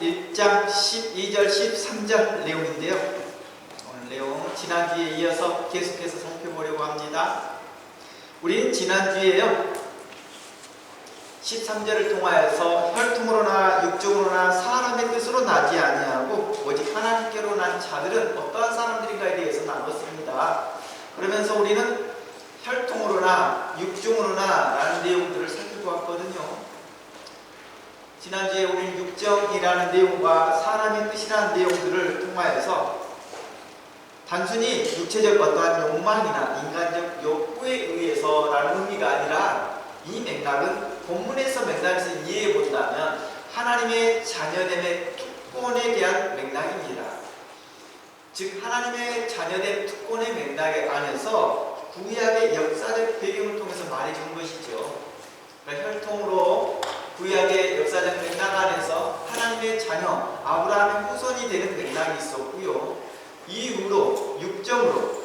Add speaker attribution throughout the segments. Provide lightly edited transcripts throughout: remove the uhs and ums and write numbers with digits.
Speaker 1: 1장 12절 13절 내용인데요. 오늘 내용 지난주에 이어서 계속해서 살펴보려고 합니다. 우리는 지난주에요 13절을 통하여서 혈통으로나 육종으로나 사람의 뜻으로 나지 아니하고 오직 하나님께로 난 자들은 어떠한 사람들인가에 대해서 나눴습니다. 그러면서 우리는 혈통으로나 육종으로나 라는 내용들을 살펴보았거든요. 지난주에 우리는 육정이라는 내용과 사람의 뜻이라는 내용들을 통하여서 단순히 육체적 어떠한 욕망이나 인간적 욕구에 의해서라는 의미가 아니라 이 맥락은 본문에서 맥락에서 이해해 본다면 하나님의 자녀됨의 특권에 대한 맥락입니다. 즉 하나님의 자녀됨 특권의 맥락 안에서 구약의 역사적 배경을 통해서 말해주는 것이죠. 그러니까 혈통으로 구약의 역사적 맥락 안에서 하나님의 자녀 아브라함의 후손이 되는 맥락이 있었고요. 이후로 육정으로,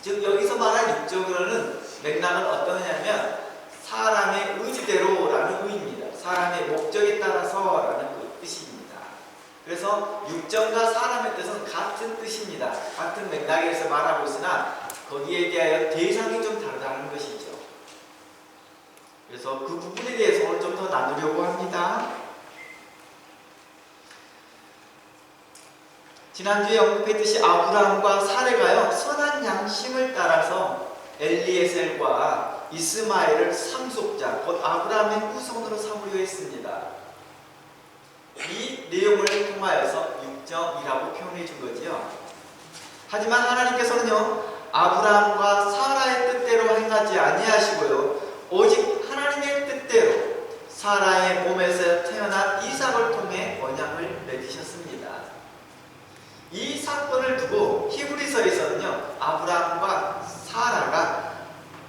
Speaker 1: 즉 여기서 말한 육정으로는 맥락은 어떠냐면 사람의 의지대로라는 의미입니다. 사람의 목적에 따라서라는 그 뜻입니다. 그래서 육정과 사람의 뜻은 같은 뜻입니다. 같은 맥락에서 말하고 있으나 거기에 대하여 대상이 좀 다르다는 것이죠. 그래서 그 부분에 대해서 오늘 좀 더 나누려고 합니다. 지난주에 언급했듯이 아브라함과 사레가요 선한 양심을 따라서 엘리에셀과 이스마엘을 상속자, 곧 아브라함의 후손으로 삼으려 했습니다. 이 내용을 통하여서 육정이라고 표현해 준 거지요. 하지만 하나님께서는요 아브라함과 사라의 뜻대로 행하지 아니하시고요 오직 하나님의 뜻대로 사라의 몸에서 태어난 이삭을 통해 언약을 맺으셨습니다. 이 사건을 두고 히브리서에서는요 아브라함과 사라가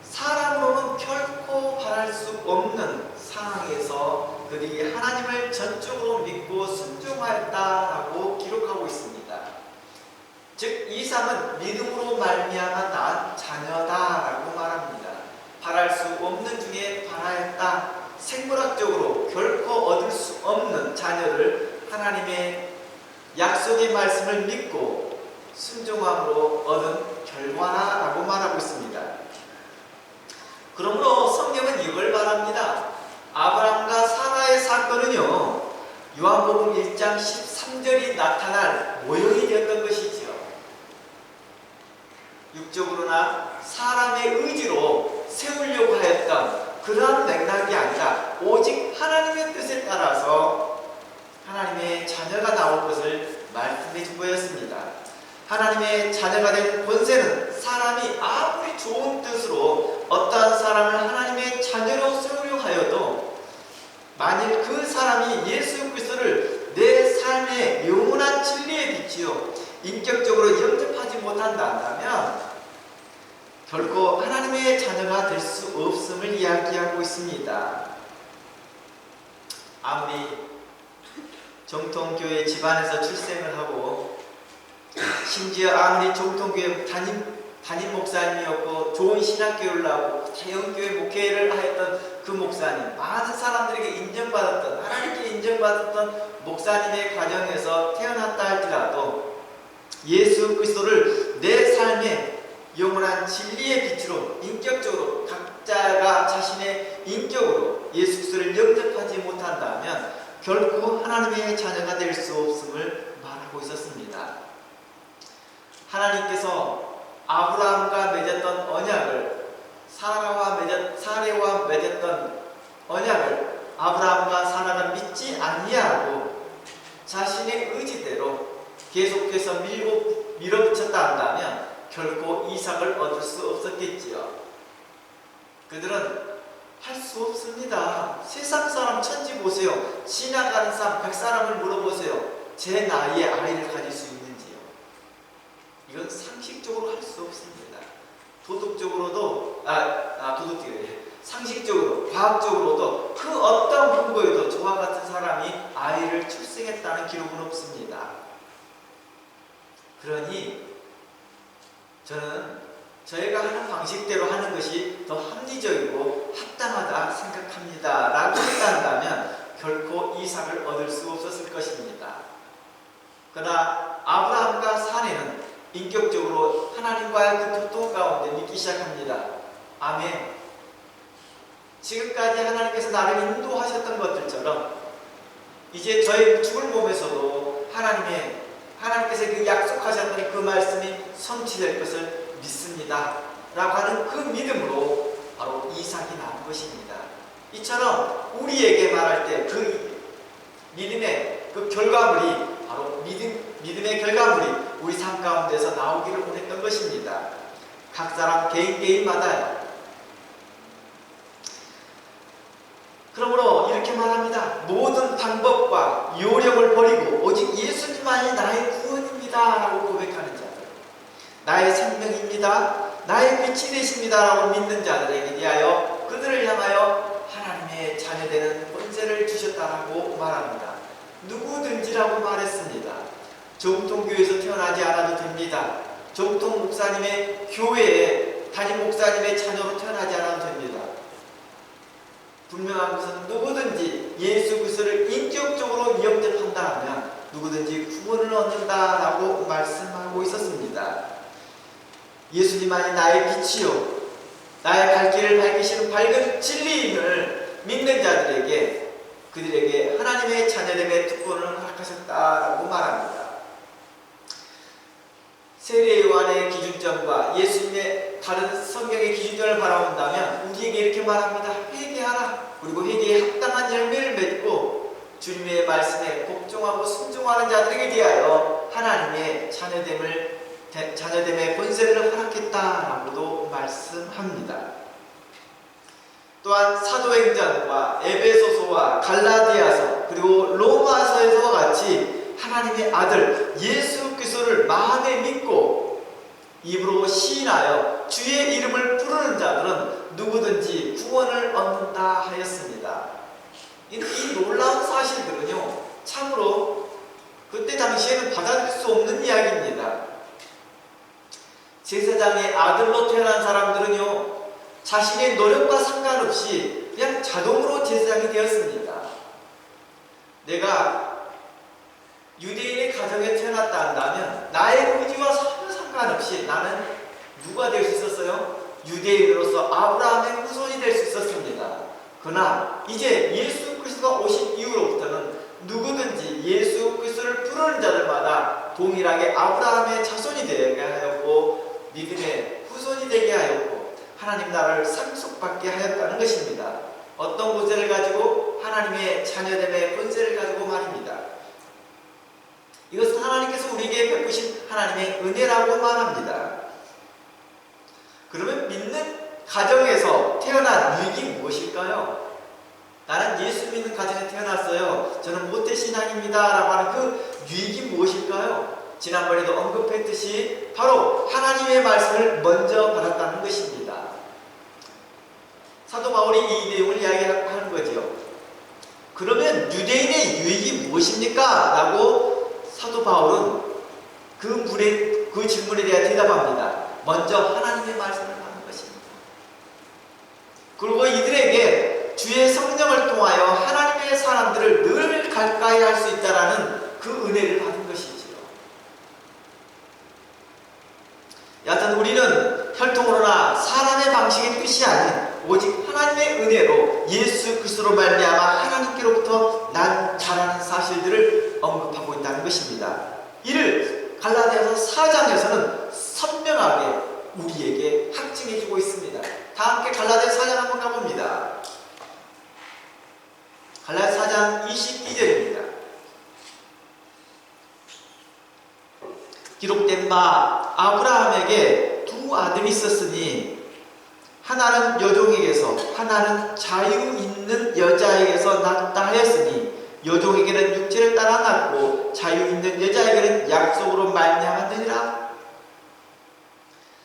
Speaker 1: 사람으로는 결코 바랄 수 없는 상황에서 그들이 하나님을 전적으로 믿고 순종하였다라고 기록하고 있습니다. 즉 이삭은 믿음으로 말미암아 낳은 자녀다라고 말합니다. 바랄 수 없는 중에 바라였다. 생물학적으로 결코 얻을 수 없는 자녀를 하나님의 약속의 말씀을 믿고 순종함으로 얻은 결과라고 말하고 있습니다. 그러므로 성경은 이걸 말합니다. 아브라함과 사라의 사건은요 요한복음 1장 13절이 나타날 모형이 되었던 것이지요. 육적으로나 사람의 의지로 세우려고 하였던 그러한 맥락이 아니라 오직 하나님의 뜻에 따라서 하나님의 자녀가 나올 것을 말씀해 준 거였습니다. 하나님의 자녀가 된 권세는 사람이 아무리 좋은 뜻으로 어떠한 사람을 하나님의 자녀로 세우려 하여도 만일 그 사람이 예수 그리스도를 내 삶의 영원한 진리의 빛이요 인격적으로 영접하지 못한다면 결코 하나님의 자녀가 될 수 없음을 이야기하고 있습니다. 아무리 정통교회 집안에서 출생을 하고 심지어 아무리 정통교회 담임 목사님이었고 좋은 신학교를 나오고 대형교회 목회를 하였던 그 목사님, 많은 사람들에게 인정받았던 하나님께 인정받았던 목사님의 가정에서 태어났다 할지라도 예수 그리스도를 내 삶의 영원한 진리의 빛으로 인격적으로 각자가 자신의 인격으로 예수 그리스도를 영접하지 못한다면 결코 하나님의 자녀가 될 수 없음을 말하고 있었습니다. 하나님께서 아브라함과 맺었던 언약을 사레와 맺었던 언약을 아브라함과 사라가 믿지 아니하고 자신의 의지대로 계속해서 밀어붙였다 한다면 결코 이삭을 얻을 수 없었겠지요. 그들은 할 수 없습니다. 세상 사람 천지 보세요. 지나가는 사람 100사람을 물어보세요. 제 나이에 아이를 가질 수 있는지요. 이건 상식적으로 할 수 없습니다. 도덕적으로도 상식적으로 과학적으로도 그 어떤 근거에도 저와 같은 사람이 아이를 출생했다는 기록은 없습니다. 그러니 저는 저희가 하는 방식대로 하는 것이 더 합리적이고 합당하다 생각합니다 라고 했다면 결코 이삭을 얻을 수 없었을 것입니다. 그러나 아브라함과 사례는 인격적으로 하나님과의 그 교통 가운데 믿기 시작합니다. 아멘. 지금까지 하나님께서 나를 인도하셨던 것들처럼 이제 저의 죽을 몸에서도 하나님께서 그 약속하셨던 그 말씀이 성취될 것을 믿습니다 라고 하는 그 믿음으로 바로 이삭이 나온 것입니다. 이처럼 우리에게 말할 때 그 믿음의 그 결과물이 바로 믿음의 결과물이 우리 삶 가운데서 나오기를 원했던 것입니다. 각 사람 개인마다요. 그러므로 이렇게 말합니다. 모든 방법과 요령을 버리고 오직 예수님만이 나의 구원입니다 라고 고백하는 자들, 나의 생명입니다, 나의 빛이 되십니다 라고 믿는 자들에게 대하여 그들을 향하여 하나님의 자녀되는 권세를 주셨다라고 말합니다. 누구든지라고 말했습니다. 정통교회에서 태어나지 않아도 됩니다. 정통 목사님의 교회에 담임 목사님의 자녀로 태어나지 않아도 됩니다. 분명한 것은 누구든지 예수 그리스도를 인격적으로 영접한다면 누구든지 구원을 얻는다라고 말씀하고 있었습니다. 예수님만이 나의 빛이요 나의 갈 길을 밝히시는 밝은 진리임을 믿는 자들에게 그들에게 하나님의 자녀됨의 특권을 허락하셨다라고 말합니다. 세례 요한의 기준점과 예수님의 다른 성경의 기준점을 바라본다면 우리에게 이렇게 말합니다. 회개하라. 그리고 회개에 합당한 열매를 맺고 주님의 말씀에 복종하고 순종하는 자들에게 대하여 하나님의 자녀됨의 권세를 허락했다라고도 말씀합니다. 또한 사도행전과 에베소서와 갈라디아서 그리고 로마서에서와 같이 하나님의 아들 예수 그리스도를 마음에 믿고 입으로 시인하여 주의 이름을 부르는 자들은 누구든지 구원을 얻는다 하였습니다. 이 놀라운 사실들은요 참으로 그때 당시에는 받아들일 수 없는 이야기입니다. 제사장의 아들로 태어난 사람들은요 자신의 노력과 상관없이 그냥 자동으로 제사장이 되었습니다. 내가 유대인의 가정에 태어났다 한다면 나의 의지와 전혀 상관없이 나는 누가 될 수 있었어요? 유대인으로서 아브라함의 후손이 될 수 있었습니다. 그러나 이제 예수 그리스도가 오신 이후로부터는 누구든지 예수 그리스도를 부르는 자들마다 동일하게 아브라함의 자손이 되게 하였고 믿음의 후손이 되게 하였고 하나님 나라를 상속받게 하였다는 것입니다. 어떤 권세를 가지고? 하나님의 자녀됨의 권세를 가지고 말입니다. 이것은 하나님께서 우리에게 베푸신 하나님의 은혜라고 말합니다. 그러면 믿는 가정에서 태어난 유익이 무엇일까요? 나는 예수 믿는 가정에 태어났어요. 저는 모태신앙입니다 라고 하는 그 유익이 무엇일까요? 지난번에도 언급했듯이 바로 하나님의 말씀을 먼저 받았다는 것입니다. 사도 바울이 이 내용을 이야기하는 거죠. 그러면 유대인의 유익이 무엇입니까? 라고 사도 바울은 그 질문에 대해 대답합니다. 먼저 하나님의 말씀을 받는 것입니다. 그리고 이들에게 주의 성령을 통하여 하나님의 사람들을 늘 가까이 할 수 있다라는 그 은혜를 받은 것이지요. 여하튼 우리는 혈통으로나 사람의 방식의 뜻이 아닌 오직 하나님의 은혜로 예수 그리스도로 말미암아 하나님께로부터 난 자라는 사실들을 언급하고 있다는 것입니다. 이를 갈라디아서 4장에서는 선명하게 우리에게 확증해주고 있습니다. 다 함께 갈라디아 4장 한번 가봅니다. 갈라디아 4장 22절입니다. 기록된 바 아브라함에게 두 아들이 있었으니 하나는 여종에게서 하나는 자유 있는 여자에게서 낳았다 하였으니 여종에게는 육체를 따라 낳고 자유 있는 여자에게는 약속으로 말미암았느니라.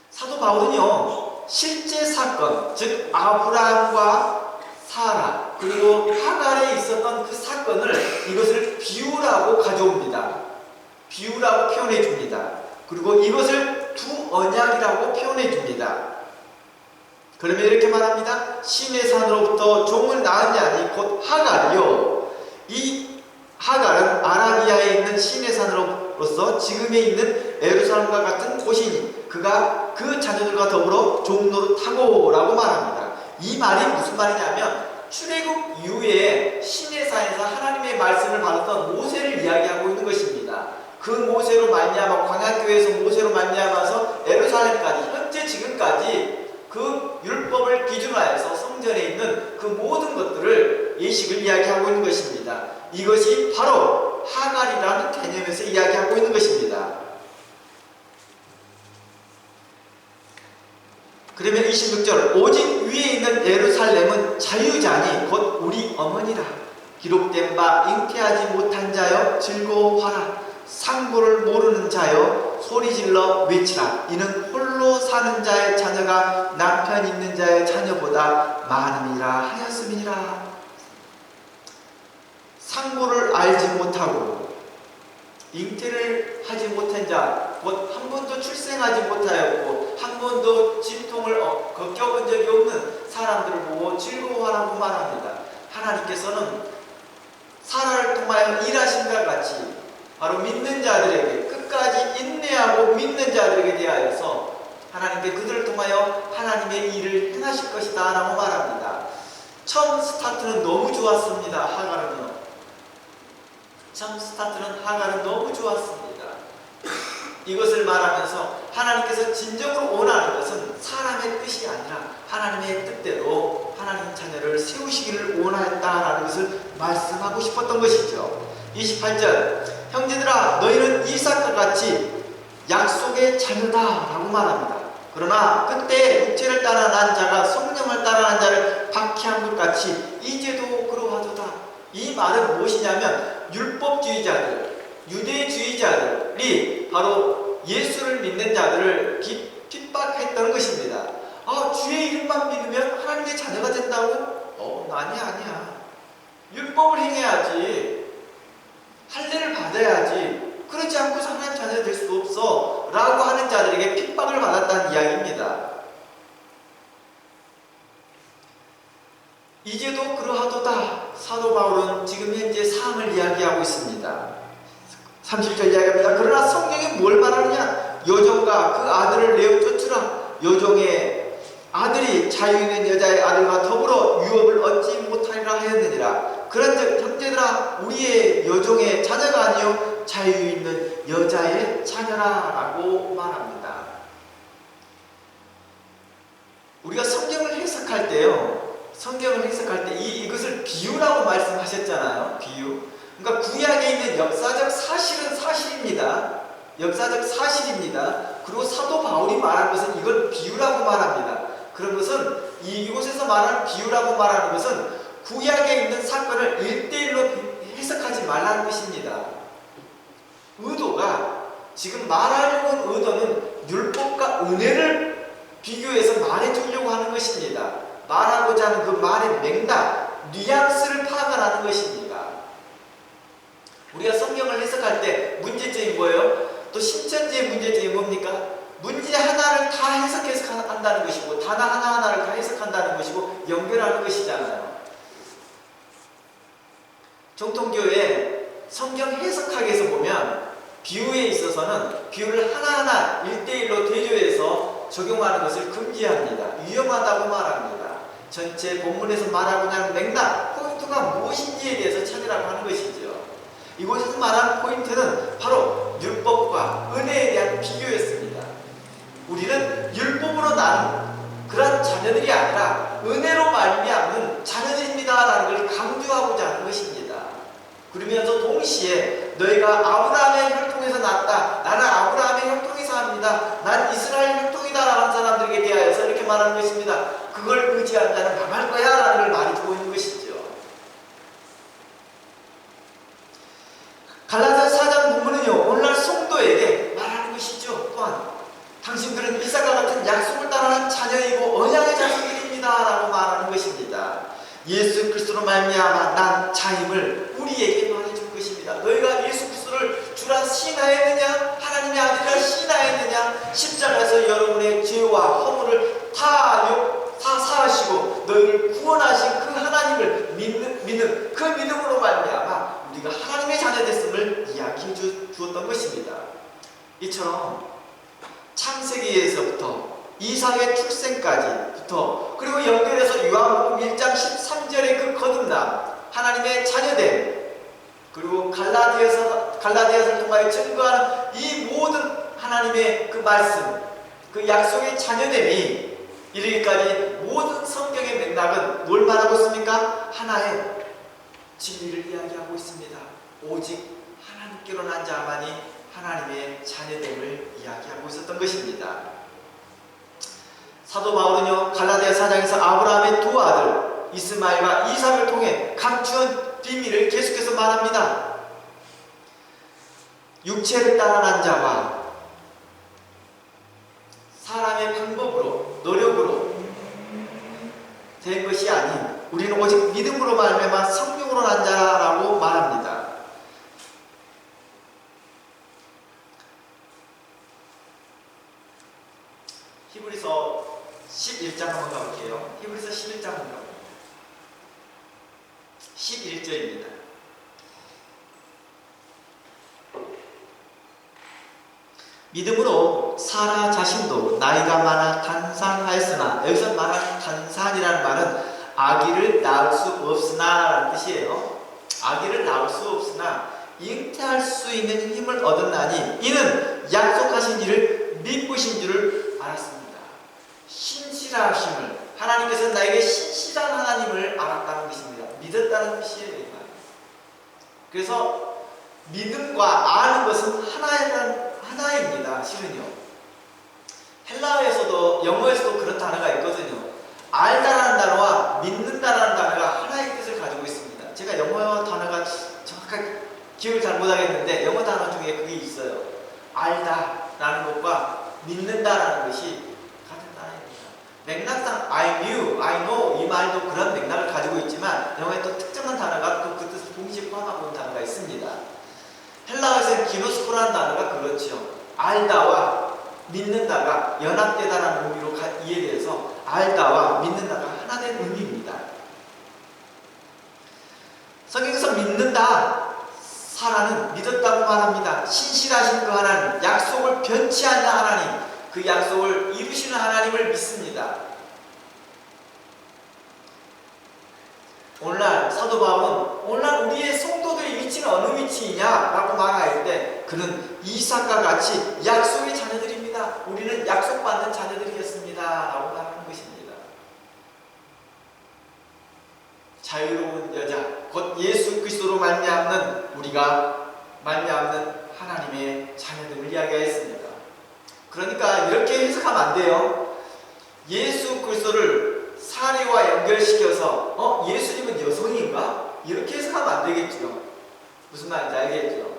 Speaker 1: 사도 바울은요 실제 사건, 즉 아브라함과 사라 그리고 하갈에 있었던 그 사건을 이것을 비유라고 가져옵니다. 비유라고 표현해 줍니다. 그리고 이것을 두 언약이라고 표현해 줍니다. 그러면 이렇게 말합니다. 신의 산으로부터 종을 낳은 자니 곧 하갈이요. 이 하갈은 아라비아에 있는 신의 산으로 자녀로서 지금에 있는 예루살렘과 같은 곳이니 그가 그 자녀들과 더불어 종로를 타고라고 말합니다. 이 말이 무슨 말이냐면 출애굽 이후에 시내산에서 하나님의 말씀을 받았던 모세를 이야기하고 있는 것입니다. 그 모세로 말미암아 광야교회에서 모세로 말미암아서 예루살렘까지 현재 지금까지 그 율법을 기준으로 해서 성전에 있는 그 모든 것들을 예식을 이야기하고 있는 것입니다. 이것이 바로 하갈이라는 개념에서 이야기하고 있는 것입니다. 그러면 26절 오직 위에 있는 예루살렘은 자유자니 곧 우리 어머니라. 기록된 바 잉태하지 못한 자여 즐거워하라. 상고를 모르는 자여 소리질러 외치라. 이는 홀로 사는 자의 자녀가 남편 있는 자의 자녀보다 많음이라 하였음이니라. 상고를 알지 못하고 잉태를 하지 못한 자, 곧 한 번도 출생하지 못하였고 한 번도 진통을 겪어본 적이 없는 사람들을 보고 즐거워하라고 말합니다. 하나님께서는 사라를 통하여 일하신과 같이 바로 믿는 자들에게 끝까지 인내하고 믿는 자들에게 대하여서 하나님께 그들을 통하여 하나님의 일을 행하실 것이다 라고 말합니다. 처음 스타트는 너무 좋았습니다. 하갈은요. 처음 스타트는 하갈은 너무 좋았습니다. 이것을 말하면서 하나님께서 진정으로 원하는 것은 사람의 뜻이 아니라 하나님의 뜻대로 하나님 자녀를 세우시기를 원하였다라는 것을 말씀하고 싶었던 것이죠. 28절 형제들아 너희는 이삭과 같이 약속의 자녀다 라고 말합니다. 그러나 그때 육체를 따라 난 자가 성령을 따라 난 자를 박해한 것 같이 이제도 그러하도다. 이 말은 무엇이냐면 율법주의자들, 유대주의자들이 바로 예수를 믿는 자들을 핍박했던 것입니다. 주의 이름만 믿으면 하나님의 자녀가 된다고? 아니야. 율법을 행해야지. 할례를 받아야지. 그렇지 않고서 하나님 자녀가 될 수 없어 라고 하는 자들에게 핍박을 받았다는 이야기입니다. 이제도 그러하도다. 사도 바울은 지금 현재 삶을 이야기하고 있습니다. 30절 이야기합니다. 그러나 성경이 뭘 말하느냐? 여종과 그 아들을 내어 쫓으라. 여종의 아들이 자유 있는 여자의 아들과 더불어 유업을 얻지 못하리라 하였느니라. 그런즉 형제들아 우리의 여종의 자녀가 아니요 자유 있는 여자의 자녀라 라고 말합니다. 우리가 성경을 해석할 때요, 성경을 해석할 때 이것을 비유라고 말씀하셨잖아요. 비유. 그러니까 구약에 있는 역사적 사실은 사실입니다. 역사적 사실입니다. 그리고 사도 바울이 말한 것은 이걸 비유라고 말합니다. 그런 것은 이곳에서 말하는 비유라고 말하는 것은 구약에 있는 사건을 1대1로 해석하지 말라는 것입니다. 의도가 지금 말하려고 하는 의도는 율법과 은혜를 비교해서 말해주려고 하는 것입니다. 말하고자 하는 그 말의 맥락, 뉘앙스를 파악하는 것입니다. 우리가 성경을 해석할 때 문제점이 뭐예요? 또 신천지의 문제점이 뭡니까? 문제 하나를 다 해석해서 한다는 것이고 단어 하나하나를 다 해석한다는 것이고 연결하는 것이잖아요. 정통교회 성경 해석학에서 보면 비유에 있어서는 비유를 하나하나 1대1로 대조해서 적용하는 것을 금지합니다. 위험하다고 말합니다. 전체 본문에서 말하고자 하는 맥락, 포인트가 무엇인지에 대해서 찾으라고 하는 것이죠. 이곳에서 말하는 포인트는 바로 율법과 은혜에 대한 비교였습니다. 우리는 율법으로 난 그런 자녀들이 아니라 은혜로 말미암은 자녀들입니다라는 걸 강조하고자 하는 것입니다. 그러면서 동시에 너희가 아브라함의 혈통에서 났다. 나는 아브라함의 혈통에서 합니다. 난 이스라엘 혈통이다 라는 사람들에게 대하여서 이렇게 말하는 것입니다. 그걸 의지한 자는 망할 거야 라는 걸 말해주고 있는 것이죠. 갈라디아 4장 본문은요, 오늘날 성도에게 말하는 것이죠. 또한 당신들은 이삭과 같은 약속을 따르는 자녀이고 언약의 자손들입니다 라고 말하는 것입니다. 예수 그리스도로 말미암아 난 자임을 우리에게 말해줄 것입니다. 너희가 예수 그리스도를 주라 신하였느냐? 하나님의 아들이라 신하였느냐? 십자가에서 여러분의 죄와 허물을 다 사하시고 너희를 구원하신 그 하나님을 믿는 그 믿음으로 말미암아 우리가 하나님의 자녀 됐음을 이야기합니다. 이야기해 주었던 것입니다. 이처럼 창세기에서부터 이삭의 출생까지부터 그리고 연결해서 요한복음 1장 13절의 그 거듭남, 하나님의 자녀됨, 그리고 갈라디아서를 통하여 증거하는 이 모든 하나님의 그 말씀, 그 약속의 자녀됨이 이르기까지 모든 성경의 맥락은 뭘 말하고 있습니까? 하나의 진리를 이야기하고 있습니다. 오직 하나님께로 난 자만이 하나님의 자녀됨을 이야기하고 있었던 것입니다. 사도 바울은요, 갈라디아 4장에서 아브라함의 두 아들 이스마엘과 이삭을 통해 감추은 비밀을 계속해서 말합니다. 육체를 따라 난 자와 사람의 방법으로, 노력으로 된 것이 아닌 우리는 오직 믿음으로 말미암아 성령으로 난 자라고 말합니다. 히브리서 11장 한번 가볼게요. 히브리서 11장 한번 가볼게요. 11절입니다. 믿음으로 사라 자신도 나이가 많아 간산하였으나, 여기서 말하는 간산이라는 말은 아기를 낳을 수 없으나 라는 뜻이에요. 아기를 낳을 수 없으나 잉태할 수 있는 힘을 얻었나니 이는 약속하신 일을 믿으신 줄을 알았습니다. 신실하심을, 하나님께서 나에게 신실한 하나님을 알았다는 것입니다. 믿었다는 뜻이에요. 그래서 믿음과 아는 것은 하나입니다. 실은요. 헬라어에서도, 영어에서도 그런 단어가 있거든요. 알다라는 단어와 믿는다라는 단어가 하나의 뜻을 가지고 있습니다. 제가 영어 단어가 정확하게 기억을 잘 못하겠는데 영어 단어 중에 그게 있어요. 알다라는 것과 믿는다라는 것이 같은 단어입니다. 맥락상 I knew, I know 이 말도 그런 맥락을 가지고 있지만 영어에 또 특정한 단어가 또 그 뜻을 동시에 포함하고 있는 단어가 있습니다. 헬라어에서는 기노스코라는 단어가 그렇죠. 알다와 믿는다가 연합되다라는 의미로 이해돼서 알다와 믿는다가 하나 된 의미입니다. 성경에서 믿는다, 사라는 믿었다고 말합니다. 신실하신 그 하나님, 약속을 변치 않는 하나님, 그 약속을 이루시는 하나님을 믿습니다. 오늘날 사도 바울은 오늘날 우리의 성도들의 위치는 어느 위치이냐라고 말할 때 그는 이삭과 같이 약속의 자녀들입니다. 우리는 약속받는 자녀들이었습니다 라고 말하는 것입니다. 자유로운 여자, 곧 예수 그리스도로 말미암는 우리가 말미암는 하나님의 자녀들을 이야기하였습니다. 그러니까 이렇게 해석하면 안 돼요. 예수 그리스도를 사례와 연결시켜서 예수님은 여성인가? 이렇게 해석하면 안 되겠죠. 무슨 말인지 알겠죠?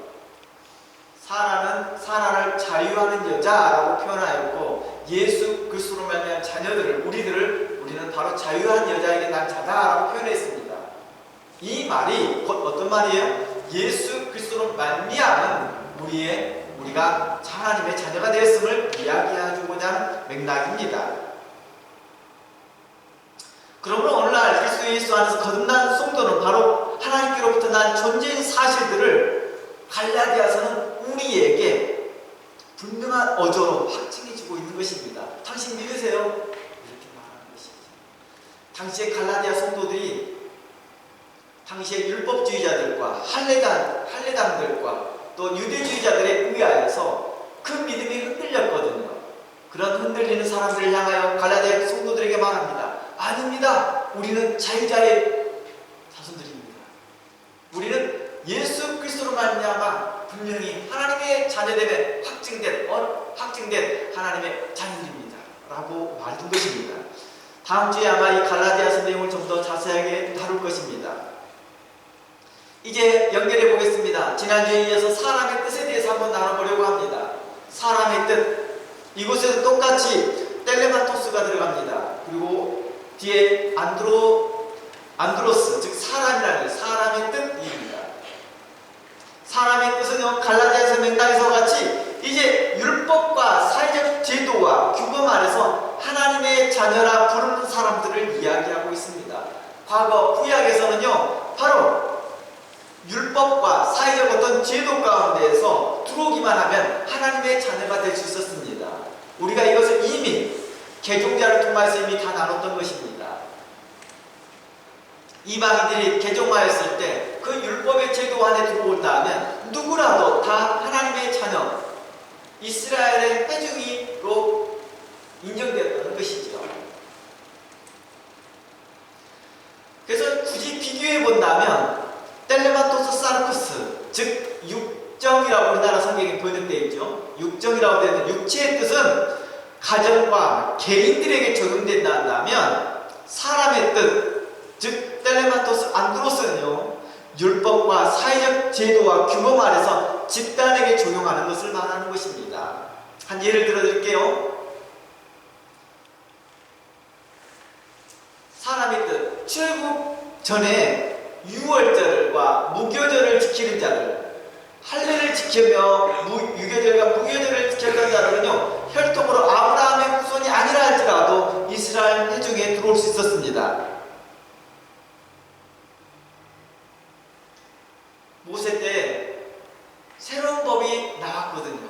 Speaker 1: 사라는 사라를 자유하는 여자라고 표현하였고, 예수 그리스도로 말미암은 자녀들을, 우리는 바로 자유한 여자에게 난 자다라고 표현했습니다. 이 말이 곧 어떤 말이에요? 예수 그리스도로 말미암은 우리가 하나님의 자녀가 되었음을 이야기해주고자 하는 맥락입니다. 그러므로 오늘날 그리스도 예수 안에서 거듭난 성도는 바로 하나님께로부터 난 존재인 사실들을 갈라디아서는 우리에게 분명한 어조로 확증해주고 있는 것입니다. 당신 믿으세요? 이렇게 말하는 것이죠. 당시의 갈라디아 성도들이 당시의 율법주의자들과 할례당들과 또 유대주의자들에 의하여서 그 믿음이 흔들렸거든요. 그런 흔들리는 사람들을 향하여 갈라디아 성도들에게 말합니다. 아닙니다. 우리는 자유자의 자손들입니다. 우리는 예수 그리스도로 말미암아 분명히 하나님의 자녀됨에 확증된 하나님의 자녀들입니다 라고 말해둔 것입니다. 다음 주에 아마 이 갈라디아서 내용을 좀 더 자세하게 다룰 것입니다. 이제 연결해 보겠습니다. 지난주에 이어서 사람의 뜻에 대해서 한번 나눠보려고 합니다. 사람의 뜻, 이곳에서 똑같이 텔레마토스가 들어갑니다. 그리고 뒤에 안드로스, 즉 사람이라는 사람의 뜻입니다. 사람의 뜻은 갈라디아서 맥락에서 같이 이제 율법과 사회적 제도와 규범 아래서 하나님의 자녀라 부르는 사람들을 이야기하고 있습니다. 과거 구약에서는요 바로 율법과 사회적 어떤 제도 가운데 가운데서 들어오기만 하면 하나님의 자녀가 될 수 있었습니다. 우리가 이것을 이미 개종자를 통해서 이미 다 나눴던 것입니다. 이방인들이 개종하였을 때 그 율법의 제도 안에 들어온다면 누구라도 다 하나님의 자녀, 이스라엘의 회중이로 인정되었다는 것이죠. 그래서 굳이 비교해 본다면 텔레마토스 사르쿠스, 즉 육정이라고 우리나라 성경에 번역되어 있죠. 육정이라고 되는 육체의 뜻은 가정과 개인들에게 적용된다면 사람의 뜻, 즉 텔레마토스 안드로스는요, 율법과 사회적 제도와 규범 아래서 집단에게 적용하는 것을 말하는 것입니다. 한 예를 들어드릴게요. 사람의 뜻, 출애굽 전에 유월절과 무교절을 지키는 자들, 할례를 지키며 유교절과 무교절을 지켰던 자들은요, 혈통으로 아브라함의 후손이 아니라 할지라도 이스라엘 회중에 들어올 수 있었습니다. 모세 때 새로운 법이 나왔거든요.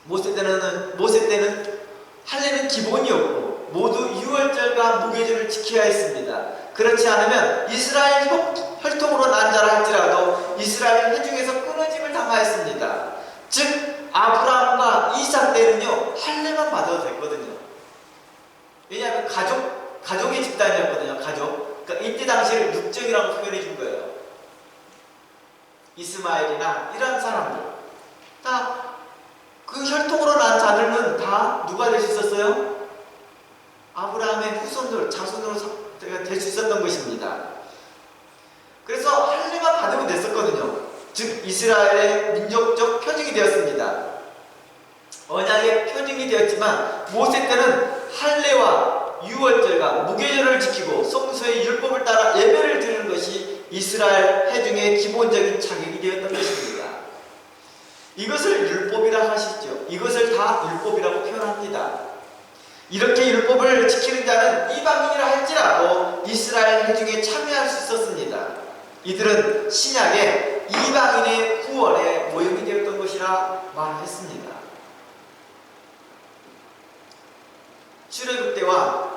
Speaker 1: 모세 때는 할례는 기본이었고 모두 유월절과 무교절을 지켜야 했습니다. 그렇지 않으면 이스라엘 혈통으로 난 자라 할지라도 이스라엘 회중에서 끊어짐을 당하였습니다. 즉 아브라함과 이삭 때는요, 할례만 받아도 됐거든요. 왜냐하면 가족의 집단이었거든요. 가족. 그러니까 이때 당시를 육정이라고 표현해 준 거예요. 이스마엘이나 이런 사람들 다 그 혈통으로 난 자들은 다 누가 될 수 있었어요? 아브라함의 후손들, 자손으로 될 수 있었던 것입니다. 그래서 할례만 받으면 됐었거든요. 즉 이스라엘의 민족적 표징이 되었습니다. 언약의 표징이 되었지만 모세 때는 할례와 유월절과 무교절을 지키고 성소의 율법을 따라 예배를 드리는 것이 이스라엘 회중의 기본적인 자격이 되었던 것입니다. 이것을 율법이라 하시죠. 이것을 다 율법이라고 표현합니다. 이렇게 율법을 지키는 자는 이방인이라 할지라도 이스라엘 회중에 참여할 수 있었습니다. 이들은 신약의 이방인의 구원에 모형이 되었던 것이라 말을 했습니다. 출애굽 때와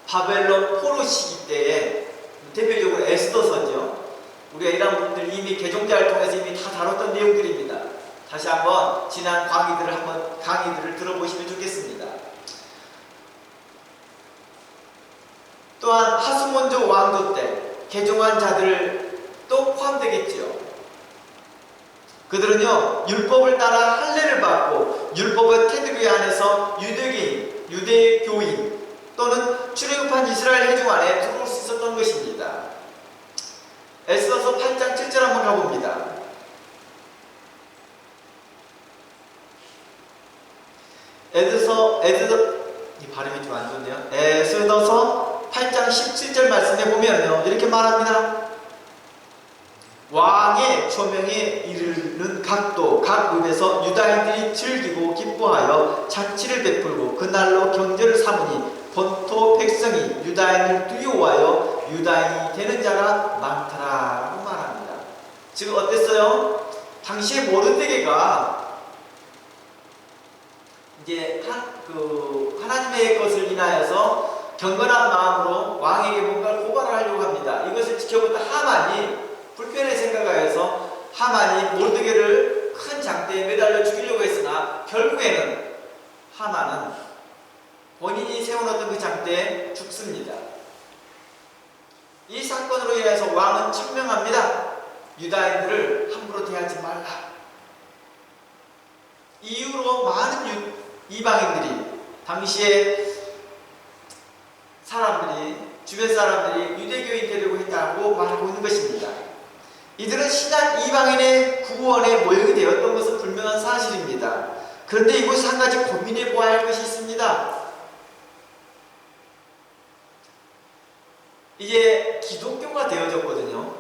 Speaker 1: 바벨론 포로 시기 때에 대표적으로 에스더서죠. 우리가 이런 부분들 이미 개종자를 통해서 이미 다 다뤘던 내용들입니다. 다시 한번 지난 강의들을 들어보시면 좋겠습니다. 또한 하스몬조 왕조 때 개종한 자들 또 포함되겠지요. 그들은요, 율법을 따라 할례를 받고 율법의 테두리 안에서 유대교인 또는 출애굽한 이스라엘 회중 안에 들어올 수 있었던 것입니다. 에스더서 8장 7절 한번 가봅니다. 이 발음이 좀 안 좋네요. 에스더서 8장 17절 말씀에 보면요, 이렇게 말합니다. 왕의 초명에 이르는 각도 각 읍에서 유다인들이 즐기고 기뻐하여 잔치를 베풀고 그날로 경제를 삼으니 본토 백성이 유다인을 두려워하여 유다인이 되는 자가 많더라 라고 말합니다. 지금 어땠어요? 당시에 모르드게가 이제 하나님의 것을 인하여서 경건한 마음으로 왕에게 뭔가를 고발을 하려고 합니다. 이것을 지켜보던 하만이 불편하게 생각하여서 하만이 모르드게를 큰 장대에 매달려 죽이려고 했으나 결국에는 하만은 본인이 세워놓던 그 장대에 죽습니다. 이 사건으로 인해서 왕은 천명합니다. 유다인들을 함부로 대하지 말라. 이후로 많은 이방인들이, 당시에 주변 사람들이 유대교인 되려고 했다고 말하고 있는 것입니다. 이들은 신약 이방인의 구원의 모형이 되었던 것은 분명한 사실입니다. 그런데 이곳에 한 가지 고민해 보아야 할 것이 있습니다. 이제 기독교가 되어졌거든요.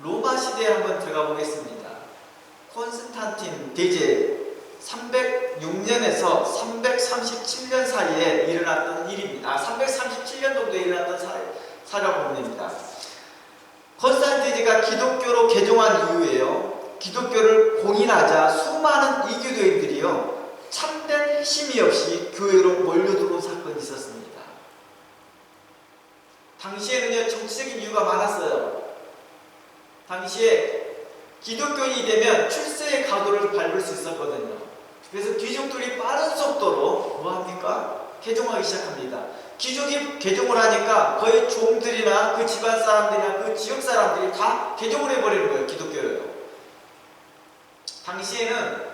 Speaker 1: 로마 시대에 한번 들어가 보겠습니다. 콘스탄틴 대제 306년에서 337년 사이에 일어났던 일입니다. 337년 정도에 일어났던 사건입니다. 콘스탄티지가 기독교로 개종한 이후에요, 기독교를 공인하자 수많은 이교도인들이요 참된 핵심이 없이 교회로 몰려들어온 사건이 있었습니다. 당시에는요 정치적인 이유가 많았어요. 당시에 기독교인이 되면 출세의 가도를 밟을 수 있었거든요. 그래서 귀족들이 빠른 속도로 뭐합니까? 개종하기 시작합니다. 귀족이 개종을 하니까 거의 종들이나 그 집안 사람들이나 그 지역 사람들이 다 개종을 해버리는 거예요. 기독교로요. 당시에는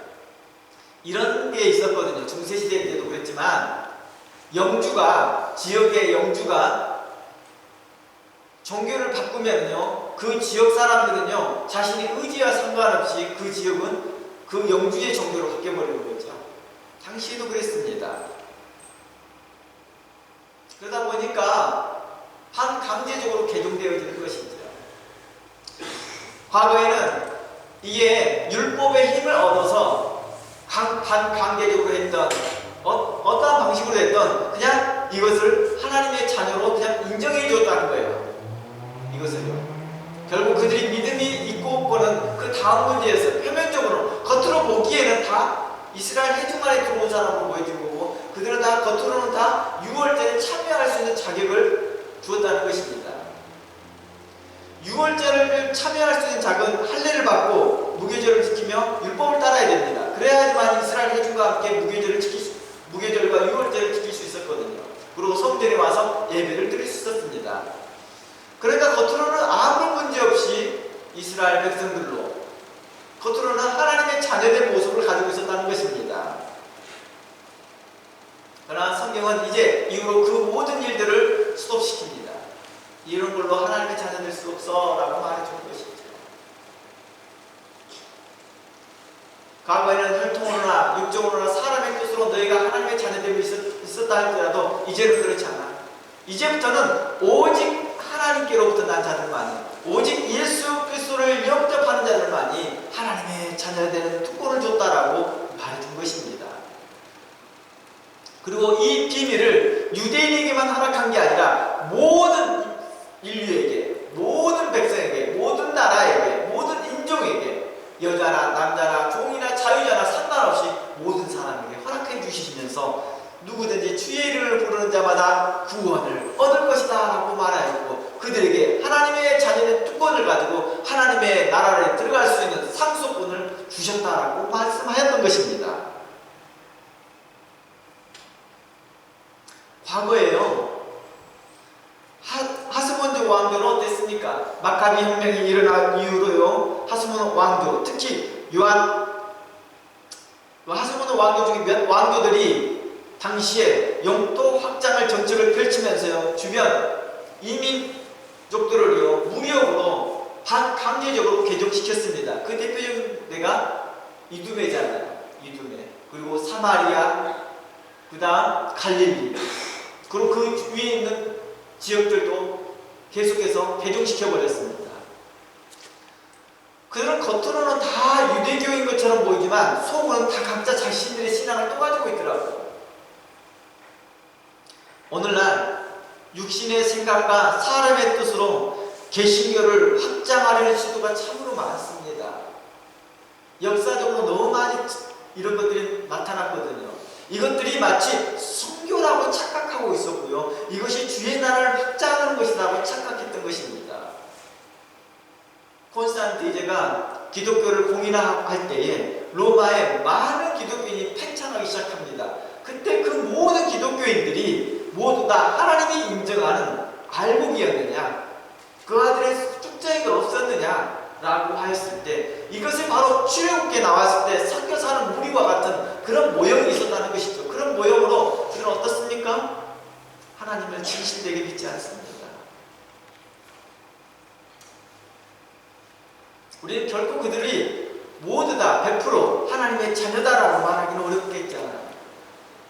Speaker 1: 이런 게 있었거든요. 중세시대 때도 그랬지만 영주가, 지역의 영주가 종교를 바꾸면요 그 지역 사람들은요 자신의 의지와 상관없이 그 지역은 그 영주의 종교로 바뀌어버리는 거죠. 당시에도 그랬습니다. 그러다 보니까 반강제적으로 개종되어지는 것이죠. 과거에는 이게 율법의 힘을 얻어서 반강제적으로 했던 어떠한 방식으로 했던 그냥 이것을 하나님의 자녀로 그냥 인정해 줬다는 거예요. 이것을요. 결국 그들이 믿음이 있고 없고는 그 다음 문제에서 표면적으로 겉으로 보기에는 다 이스라엘 회중 안에 들어온 사람으로 보여진 거고 그들은 다 겉으로는 다 유월절에 참여할 수 있는 자격을 주었다는 것입니다. 유월절을 참여할 수 있는 자격은 할례를 받고 무교절을 지키며 율법을 따라야 됩니다. 그래야지만 이스라엘 회중과 함께 무교절과 유월절을 지킬 수 있었거든요. 그리고 성전에 와서 예배를 드릴 수 있었습니다. 그러니까 겉으로는 아무 문제 없이 이스라엘 백성들로 겉으로는 하나님의 자녀된 모습을 가지고 있었다는 것입니다. 그러나 성경은 이제 이후로 그 모든 일들을 스톱시킵니다. 이런 걸로 하나님의 자녀 될 수 없어 라고 말해주는 것이죠. 과거에는 혈통으로나 육정으로나 사람의 뜻으로 너희가 하나님의 자녀됨이 있었다 할지라도 이제는 그렇지 않아. 이제부터는 오직 하나님께로부터 난 자들만이, 오직 예수 그리스도를 영접하는 자들만이 하나님의 자녀되는 특권을 줬다라고 말해준 것입니다. 그리고 이 비밀을 유대인에게만 허락한 게 아니라 모든 인류에게, 모든 백성에게, 모든 나라에게, 모든 인종에게, 여자나 남자나 종이나 자유자나 상관없이 모든 사람에게 허락해 주시면서 누구든지 주의 이름을 부르는 자마다 구원을 얻을 것이다 라고 말하였고 그들에게 하나님의 자녀의 특권을 가지고 하나님의 나라에 들어갈 수 있는 상속권을 주셨다라고 말씀하였던 것입니다. 과거에요 하스몬드 왕조는 어땠습니까? 마카비 혁명이 일어난 이후로요 하스몬드 왕조, 특히 하스몬드 왕조 중에 몇 왕조들이 당시에 영토 확장을 정책을 펼치면서요 주변 이민족들을요 무력으로 반강제적으로 개종시켰습니다. 그 대표적인 데가 이두메잖아요. 이두메, 그리고 사마리아, 그 다음 갈릴리, 그리고 그 위에 있는 지역들도 계속해서 개종시켜버렸습니다. 그들은 겉으로는 다 유대교인 것처럼 보이지만 속으로는 다 각자 자신들의 신앙을 또 가지고 있더라고요. 오늘날 육신의 생각과 사람의 뜻으로 개신교를 확장하려는 시도가 참으로 많습니다. 역사적으로 너무 많이 이런 것들이 나타났거든요. 이것들이 마치 선교라고 착각하고 있었고요. 이것이 주의 나라를 확장하는 것이라고 착각했던 것입니다. 콘스탄티제가 기독교를 공인할 때에 로마에 많은 기독교인이 팽창하기 시작합니다. 그때 그 모든 기독교인들이 모두 다 하나님이 인정하는 알곡이었느냐, 그 아들의 축제가 없었느냐 라고 하였을 때 이것이 바로 출애굽기에 나왔을 때 섞여 사는 무리와 같은 그런 모형이 있었다는 것이죠. 그런 모형으로 그들은 어떻습니까? 하나님을 진실되게 믿지 않습니다. 우리는 결코 그들이 모두 다 100% 하나님의 자녀다라고 말하기는 어렵겠잖아요.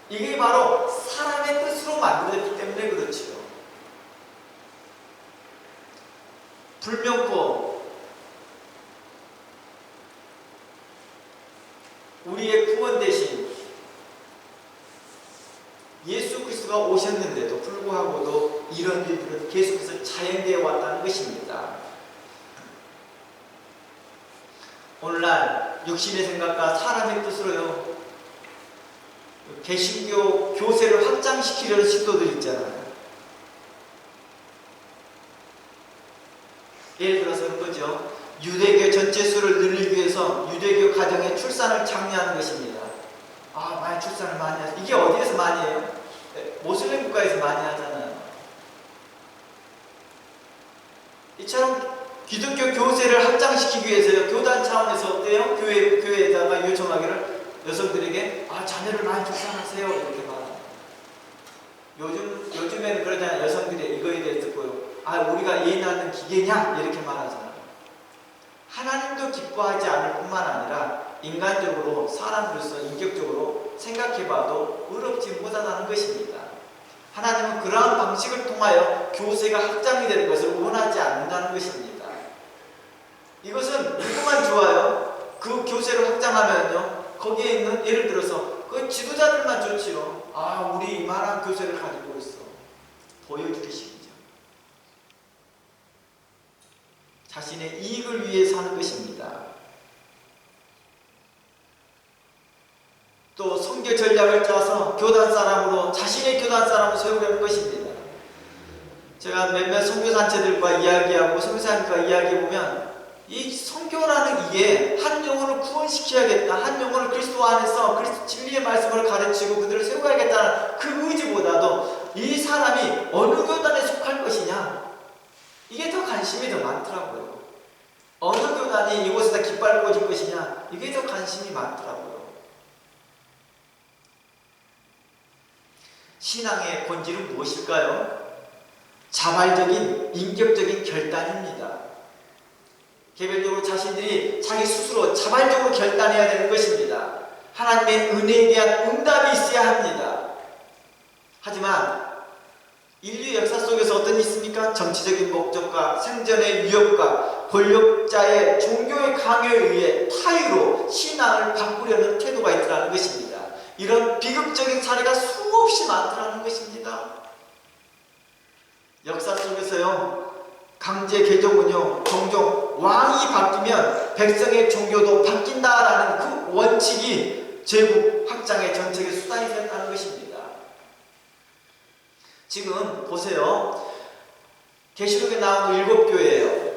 Speaker 1: 이게 바로 사람의 뜻으로 만들어졌기 때문에 그렇지요. 불명코 우리의 구원 대신 예수 그리스도가 오셨는데도 불구하고도 이런 일들은 계속해서 자행되어 왔다는 것입니다. 오늘날 육신의 생각과 사람의 뜻으로요, 개신교 교세를 확장시키려는 시도들 있잖아요. 예를 들어서 그런 거죠. 유대교 전체 수를 늘리기 위해서 유대교 가정의 출산을 장려하는 것입니다. 많이 출산을 많이 하죠. 이게 어디에서 많이 해요? 모슬림 국가에서 많이 하잖아요. 이처럼 기독교 교세를 확장시키기 위해서요, 교단 차원에서 어때요? 교회에다가 요청하기를 여성들에게 자녀를 많이 출산하세요 이렇게 말합니다. 요즘에는 그러잖아요. 여성들이 이거에 대해 듣고요, 우리가 애 낳는 기계냐 이렇게 말하잖아요. 하나님도 기뻐하지 않을 뿐만 아니라 인간적으로, 사람으로서 인격적으로 생각해봐도 의롭지 못하다는 것입니다. 하나님은 그러한 방식을 통하여 교세가 확장이 되는 것을 원하지 않는다는 것입니다. 이것은 누구만 좋아요? 그 교세를 확장하면요, 거기에 있는, 예를 들어서 그 지도자들만 좋지요. 우리 이만한 교세를 가지고 있어, 보여주기 식이죠. 자신의 이익을 위해 사는 것입니다. 또 선교 전략을 짜서 교단 사람으로, 자신의 교단 사람을 세우려는 것입니다. 제가 몇몇 선교단체들과 이야기하고 선교사님과 이야기해보면, 이 선교라는 이게 한 영혼을 구원시켜야겠다, 한 영혼을 그리스도 안에서 그리스도 진리의 말씀을 가르치고 그들을 세워야겠다는 그 의지보다도 이 사람이 어느 교단에 속할 것이냐, 이게 더 관심이 더 많더라고요. 어느 교단이 이곳에다 깃발을 꽂을 것이냐, 이게 더 관심이 많더라고요. 신앙의 본질은 무엇일까요? 자발적인 인격적인 결단입니다. 개별적으로 자신들이 자기 스스로 자발적으로 결단해야 되는 것입니다. 하나님의 은혜에 대한 응답이 있어야 합니다. 하지만 인류 역사 속에서 어떤 일이 있습니까? 정치적인 목적과 생존의 위협과 권력자의 종교의 강요에 의해 타의로 신앙을 바꾸려는 태도가 있더라는 것입니다. 이런 비극적인 사례가 수없이 많더라는 것입니다. 역사 속에서요, 강제 개종은요, 종종 왕이 바뀌면 백성의 종교도 바뀐다라는 그 원칙이 제국 확장의 정책의 수단이 됐다는 것입니다. 지금 보세요. 계시록에 나오는 7교회예요.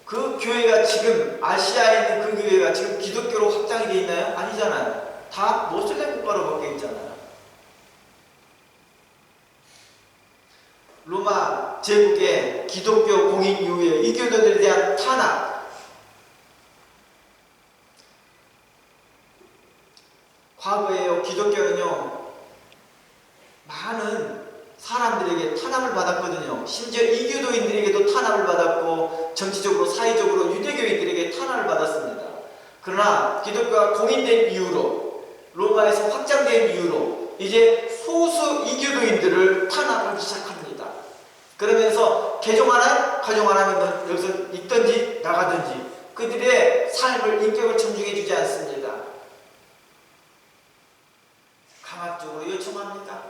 Speaker 1: 그 교회가 지금 아시아에 있는 그 교회가 지금 기독교로 확장이 되어 있나요? 아니잖아요. 다 모슬렘 국가로 바뀌어 있잖아요. 로마 제국의 기독교 공인 이후에 이 교도들에 대한 탄압, 과거에요, 기독교는요, 많은 사람들에게 탄압을 받았거든요. 심지어 이교도인들에게도 탄압을 받았고, 정치적으로, 사회적으로 유대교인들에게 탄압을 받았습니다. 그러나 기독교가 공인된 이후로, 로마에서 확장된 이후로 이제 소수 이교도인들을 탄압하기 시작합니다. 그러면서 개종 하나, 가정 하나면 여기서 있든지 나가든지 그들의 삶을, 인격을 존중해 주지 않습니다. 강압적으로 요청합니다.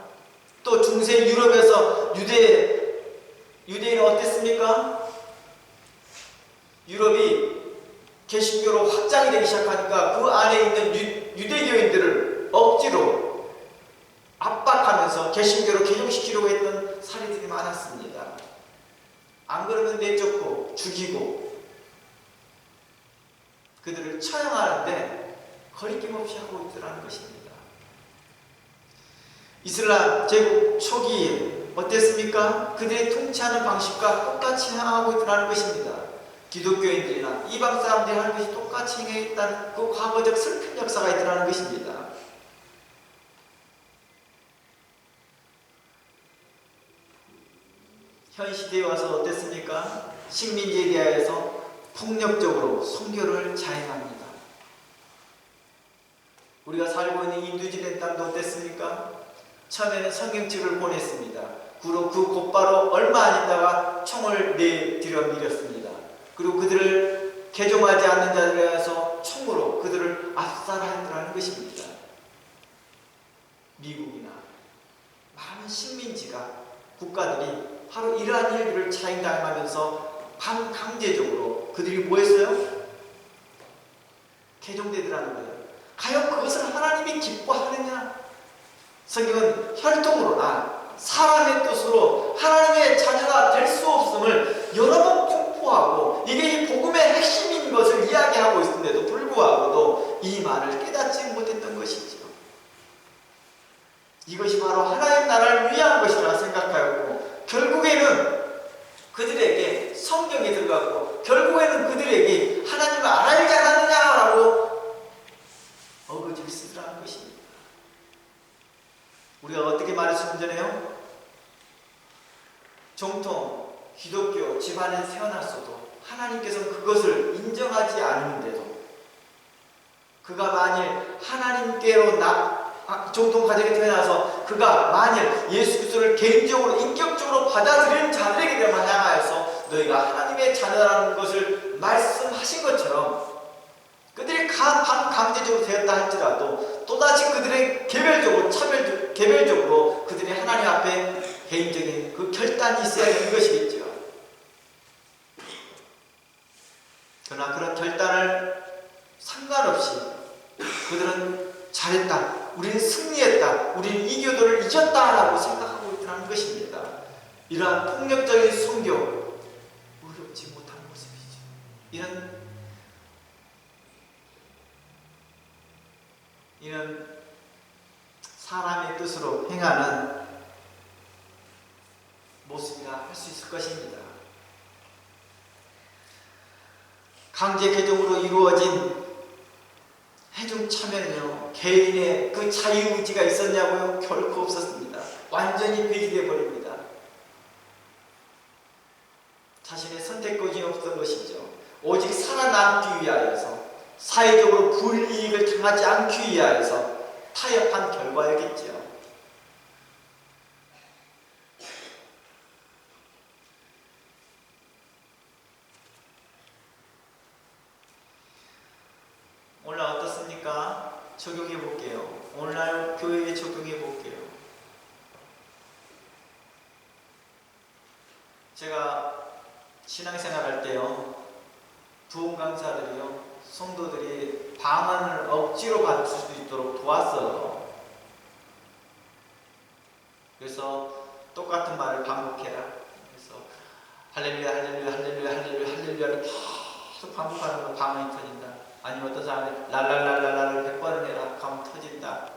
Speaker 1: 또 중세 유럽에서 유대인은 어땠습니까? 유럽이 개신교로 확장이 되기 시작하니까 그 안에 있는 유대교인들을 억지로 압박하면서 개신교로 개종시키려고 했던 사례들이 많았습니다. 안 그러면 내쫓고 죽이고 그들을 처형하는데 거리낌 없이 하고 있더라는 것입니다. 이슬람 제국 초기에 어땠습니까? 그들의 통치하는 방식과 똑같이 행하고 있더라는 것입니다. 기독교인들이나 이방 사람들이 하는 것이 똑같이 행했다는 그 과거적 슬픈 역사가 있더라는 것입니다. 현 시대에 와서 어땠습니까? 식민지에 대하여서 폭력적으로 선교를 자행합니다. 우리가 살고 있는 인두지된 땅도 어땠습니까? 처음에는 성경책을 보냈습니다. 그리고 그 곧바로 얼마 안 있다가 총을 내들여 밀었습니다. 그리고 그들을 개종하지 않는 자들에 대해서 총으로 그들을 압살하더라는 것입니다. 미국이나 많은 식민지가, 국가들이 바로 이러한 일들을 자행당하면서 반강제적으로 그들이 뭐 했어요? 개종되더라는 거예요. 과연 그것을 하나님이 기뻐하느냐? 성경은 혈통으로나 사람의 뜻으로 하나님의 자녀가 될 수 없음을 여러 번 공포하고 이게 이 복음의 핵심인 것을 이야기하고 있는데도 불구하고도 이 말을 깨닫지 못했던 것이지요. 이것이 바로 하나님 나라를 위한 것이라 생각하였고, 결국에는 그들에게 성경에 들어가고, 결국에는 그들에게 하나님을 알지 않았느냐라고 어거지를 쓰더라는 것입니다. 우리가 어떻게 말했으면 되네요? 정통 기독교 집안에 태어났어도 하나님께서는 그것을 인정하지 않는데도, 그가 만일 하나님께로 정통 가정에 태어나서 그가 만일 예수 그리스도를 개인적으로 인격적으로 받아들이는 자들에게만 향하여서 너희가 하나님의 자녀라는 것을 말씀하신 것처럼 그들이 강제적으로 되었다 할지라도 또다시 그들의 개별적으로 그들이 하나님 앞에 개인적인 그 결단이 있어야 되는 것이겠죠. 그러나 그런 결단을 상관없이 그들은 잘했다, 우리는 승리했다, 우리는 이 교도를 이겼다라고 생각하고 있다는 것입니다. 이러한 폭력적인 선교, 어렵지 못한 모습이죠. 이는 사람의 뜻으로 행하는 모습이라 할 수 있을 것입니다. 강제 개종으로 이루어진 해중 참여는요, 개인의 그 자유의지가 있었냐고요? 결코 없었습니다. 완전히 배제되어 버립니다. 자신의 선택권이 없던 것이죠. 오직 살아남기 위하여서, 사회적으로 불이익을 당하지 않기 위하여서 타협한 결과였겠죠. 오늘 어떻습니까? 적용해 볼게요. 오늘날 교회에 적용해 볼게요. 제가 신앙생활 할 때요, 부흥 강사들이요, 성도들이 방언을 억지로 가르칠 수 있도록 도왔어요. 그래서 똑같은 말을 반복해라. 그래서 할렐루야, 할렐루야, 할렐루야, 할렐루야, 할렐루야를 계속 반복하는 거 방언이 터진다. 아니면 어떤 사람이 랄랄랄랄라를 100번을 해라 하면 터진다.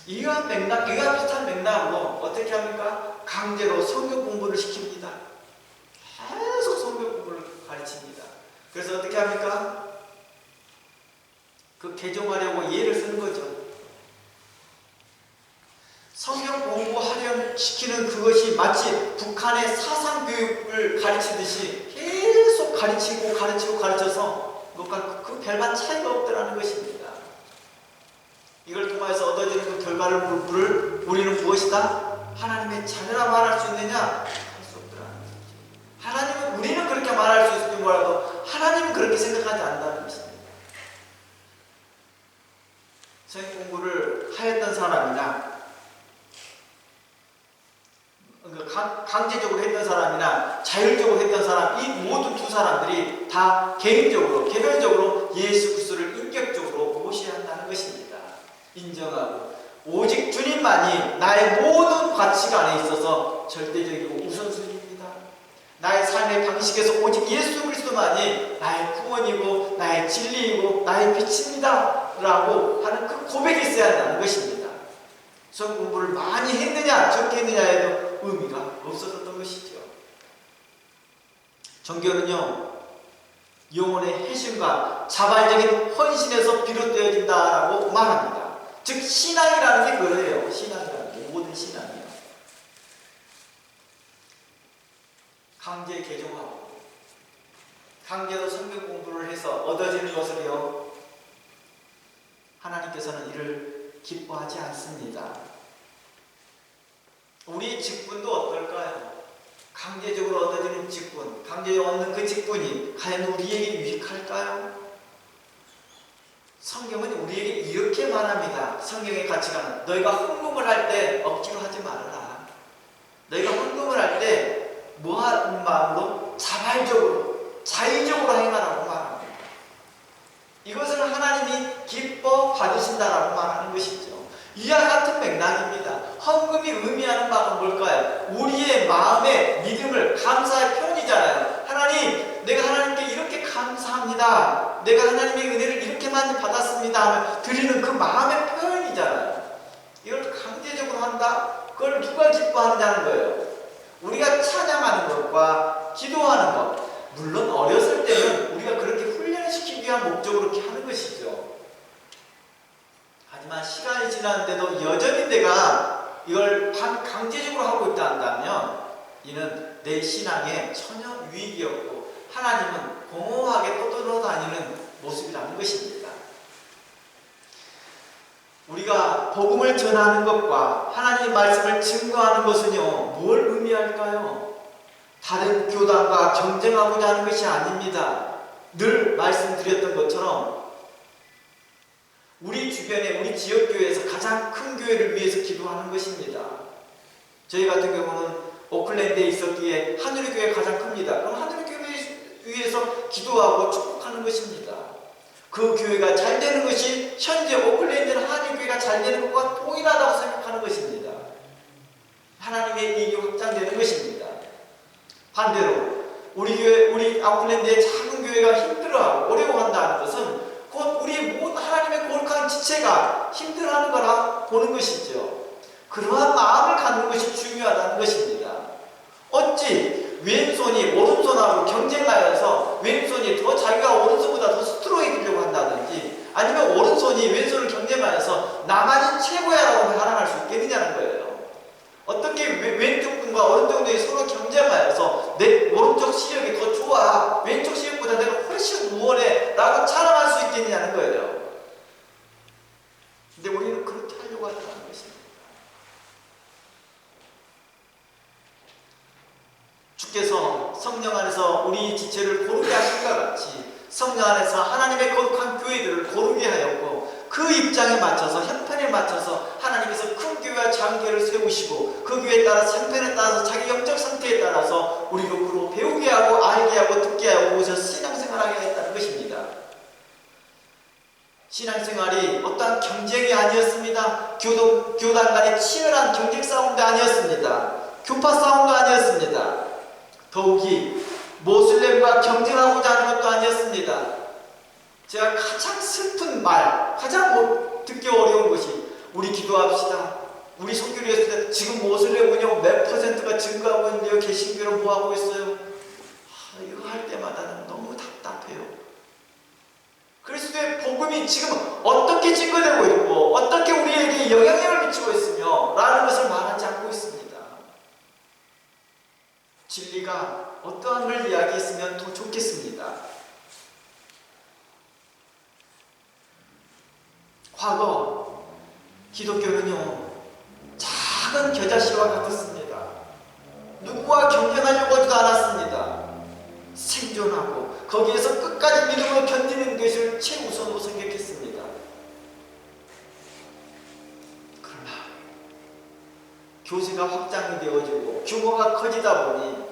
Speaker 1: 이와 비슷한 맥락으로 어떻게 합니까? 강제로 성경 공부를 시킵니다. 계속 성경 공부를 가르칩니다. 그래서 어떻게 합니까? 그 개종하려고 예를 쓰는 거죠. 성경 공부하려 시키는 그것이 마치 북한의 사상교육을 가르치듯이 계속 가르쳐서 그것과 그 별반 차이가 없더라는 것입니다. 이걸 통해서 얻어지는 그 결과를 우리는 무엇이다? 하나님의 자녀라 말할 수 있느냐? 할 수 없더라는 것이죠. 하나님은, 우리는 그렇게 말할 수 있을지 몰라도 하나님은 그렇게 생각하지 않는다는 것입니다. 성경 공부를 하였던 사람이나 강제적으로 했던 사람이나 자율적으로 했던 사람, 이 모든 두 사람들이 다 개인적으로, 개별적으로 예수 그리스도를 인격적으로 모셔야 한다는 것입니다. 인정하고 오직 주님만이 나의 모든 가치관에 있어서 절대적이고 우선순위입니다. 나의 삶의 방식에서 오직 예수 그리스도만이 나의 구원이고 나의 진리이고 나의 빛입니다 라고 하는 그 고백이 있어야 한다는 것입니다. 성경 공부를 많이 했느냐 적게 했느냐에도 의미가 없어졌던 것이죠. 종교는요, 영혼의 희생과 자발적인 헌신에서 비롯되어진다라고 말합니다. 즉 신앙이라는 게 그래요. 신앙이라는 게, 모든 신앙이요. 강제 개종하고 강제로 성경 공부를 해서 얻어지는 것을요, 하나님께서는 이를 기뻐하지 않습니다. 우리 직분도 어떨까요? 강제적으로 얻어지는 직분, 강제적으로 얻는 그 직분이 과연 우리에게 유익할까요? 성경은 우리에게 이렇게 말합니다. 성경의 가치관은 너희가 헌금을 할 때 억지로 하지 말아라. 너희가 헌금을 할 때 뭐 하는 마음으로? 자발적으로, 자의적으로 행하라고 말합니다.
Speaker 2: 맥락입니다. 헌금이 의미하는 바가 뭘까요? 우리의 마음의 믿음을, 감사의 표현이잖아요. 하나님, 내가 하나님께 이렇게 감사합니다. 내가 하나님의 은혜를 이렇게 많이 받았습니다 하면 드리는 그 마음의 표현이잖아요. 이걸 강제적으로 한다? 그걸 누가 기뻐하느냐는 거예요. 우리가 찬양하는 것과 기도하는 것, 물론 어렸을 때는 우리가 그렇게 훈련시키기 위한 목적으로 이렇게 하는 것이죠. 하지만 시간이 지났는데도 여전히 내가 이걸 강제적으로 하고 있다 한다면 이는 내 신앙에 전혀 유익이었고 하나님은 공허하게 떠돌아다니는 모습이라는 것입니다. 우리가 복음을 전하는 것과 하나님의 말씀을 증거하는 것은요, 뭘 의미할까요? 다른 교단과 경쟁하고자 하는 것이 아닙니다. 늘 말씀드렸던 것처럼 우리 주변에, 우리 지역교회에서 가장 큰 교회를 위해서 기도하는 것입니다. 저희 같은 경우는 오클랜드에 있었기에 하늘의 교회가 가장 큽니다. 그럼 하늘의 교회 위해서 기도하고 축복하는 것입니다. 그 교회가 잘 되는 것이 현재 오클랜드는 하늘의 교회가 잘 되는 것과 동일하다고 생각하는 것입니다. 하나님의 일이 확장되는 것입니다. 반대로 우리 교회, 우리 오클랜드의 작은 교회가 힘들어하고 어려워한다는 것은 곧 우리 모든 하나님의 거룩한 지체가 힘들어하는 거라 보는 것이죠. 그러한 마음을 갖는 것이 중요하다는 것입니다. 어찌 왼손이 오른손하고 경쟁하여서 왼손이 더 자기가 오른손보다 더 스트로이되려고 한다든지 아니면 오른손이 왼손을 경쟁하여서 나만이 최고야라고 자랑할 수 있겠느냐는 거예요. 어떻게 왼쪽 분과 오른쪽 분이 서로 경쟁하여서 내 오른쪽 시력이 더 좋아, 왼쪽 시력보다 내가 훨씬 우월해 라고 자랑할 수 있겠냐는 거예요. 근데 우리는 그렇게 하려고 하지 않는 것입니다. 주께서 성령 안에서 우리 지체를 고르게 하신 것 같이 성령 안에서 하나님의 거룩한 교회들을 고르게 하였고 그 입장에 맞춰서, 형편에 맞춰서 하나님께서 큰 교회와 작은 교회를 세우시고 그 교회에 따라서, 형편에 따라서, 자기 영적 상태에 따라서 우리도 그로 배우게 하고 알게 하고 듣게 하고 오셔서 신앙생활하게 했다는 것입니다. 신앙생활이 어떠한 경쟁이 아니었습니다. 교단 간의 치열한 경쟁 싸움도 아니었습니다. 교파 싸움도 아니었습니다. 더욱이 모슬렘과 경쟁하고자 하는 것도 아니었습니다. 제가 가장 슬픈 말, 가장 듣기 어려운 것이 우리 기도합시다. 우리 선교를 했을 때 지금 모슬렘 운영 몇 %가 증가하고 있는데요. 개신교는 뭐하고 있어요? 이거 할 때마다는 너무 답답해요. 그리스도의 복음이 지금 어떻게 증거되고 있고 어떻게 우리에게 영향력을 미치고 있으며 라는 것을 말하지 않고 있습니다. 진리가 어떠한 걸 이야기했으면 더 좋겠습니다. 과거 기독교는요, 작은 겨자씨와 같았습니다. 누구와 경쟁하려고 하지도 않았습니다. 생존하고 거기에서 끝까지 믿음으로 견디는 것을 최우선으로 생각했습니다. 그러나 교세가 확장이 되어지고 규모가 커지다 보니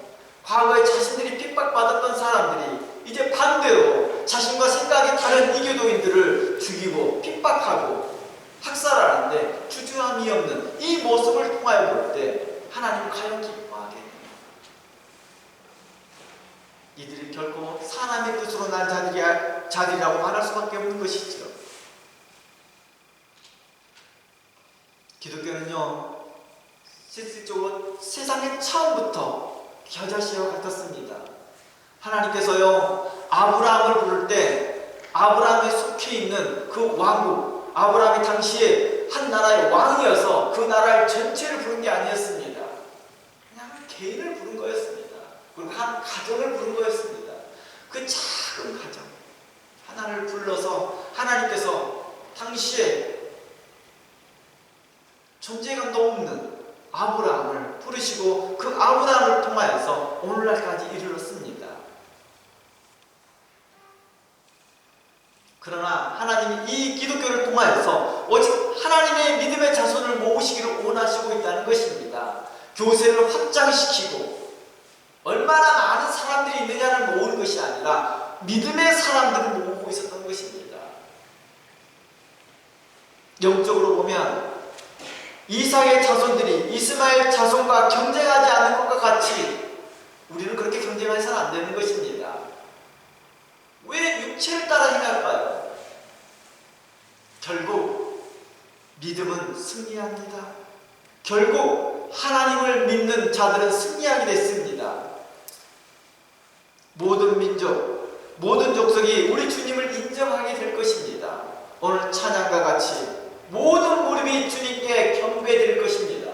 Speaker 2: 과거에 자신들이 핍박받았던 사람들이 이제 반대로 자신과 생각이 다른 이교도인들을 죽이고 핍박하고 학살하는데 주저함이 없는 이 모습을 통하여 볼 때 하나님은 과연 기뻐하겠느냐? 이들이 결코 사람의 뜻으로 난 자들이라고 말할 수밖에 없는 것이죠. 기독교는요, 실질적으로 세상의 처음부터 겨자씨와 같았습니다. 하나님께서요, 아브라함을 부를 때 아브라함에 속해 있는 그 왕국, 아브라함이 당시에 한 나라의 왕이어서 그 나라를 전체를 부른 게 아니었습니다. 그냥 개인을 부른 거였습니다. 그리고 한 가정을 부른 거였습니다. 그 작은 가정 하나를 불러서 하나님께서 당시에 존재감도 없는 아브라함을 부르시고 그 아브라함을 통하여서 오늘날까지 이르렀습니다. 그러나 하나님이 이 기독교를 통하여서 오직 하나님의 믿음의 자손을 모으시기를 원하시고 있다는 것입니다. 교세를 확장시키고 얼마나 많은 사람들이 있느냐를 모으는 것이 아니라 믿음의 사람들을 모으고 있었던 것입니다. 영적으로 보면 이삭의 자손들이 이스마엘 자손과 경쟁하지 않는 것과 같이 우리는 그렇게 경쟁해서는 안 되는 것입니다. 왜 육체를 따라 행할까요? 결국 믿음은 승리합니다. 결국 하나님을 믿는 자들은 승리하게 됐습니다. 모든 민족, 모든 족속이 우리 주님을 인정하게 될 것입니다. 오늘 찬양과 같이 모든 무릎이 주님께 경배될 것입니다.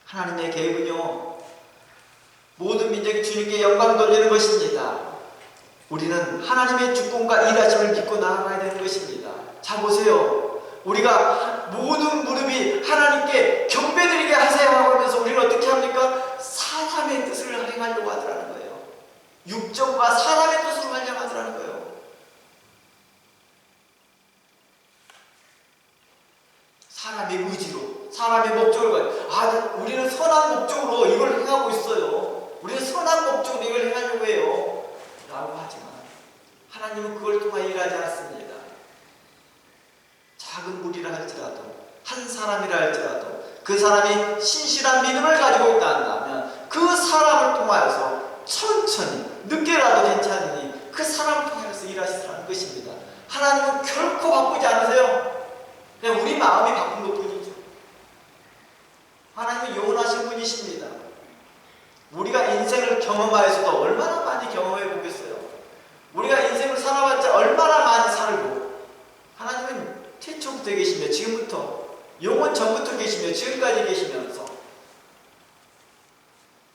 Speaker 2: 하나님의 계획은요, 모든 민족이 주님께 영광 돌리는 것입니다. 우리는 하나님의 주권과 일하심을 믿고 나아가야 되는 것입니다. 자 보세요. 우리가 모든 무릎이 하나님께 경배드리게 하세요 하면서 우리는 어떻게 합니까? 사람의 뜻을 행하려고 하더라는 거예요. 육정과 사람의 뜻으로 하려고 하더라는 거예요. 사람의 의지로, 사람의 목적으로, 우리는 선한 목적으로 이걸 행하고 있어요. 우리는 선한 목적으로 이걸 행하려고 해요. 라고 하지만 하나님은 그걸 통하여 일하지 않습니다. 작은 무리라 할지라도, 한 사람이라 할지라도 그 사람이 신실한 믿음을 가지고 있다 한다면 그 사람을 통하여서 천천히, 늦게라도 괜찮으니 그 사람을 통해서 일하시라는 것입니다. 하나님은 결코 바쁘지 않으세요. 그냥 우리 마음이 바쁜 것 뿐이죠. 하나님은 영원하신 분이십니다. 우리가 인생을 경험하여서도 얼마나 많이 경험해 보겠어요. 우리가 인생을 살아봤자 얼마나 많이 살고, 하나님은 태초부터 계시며 지금부터, 영원 전부터 계시며 지금까지 계시면서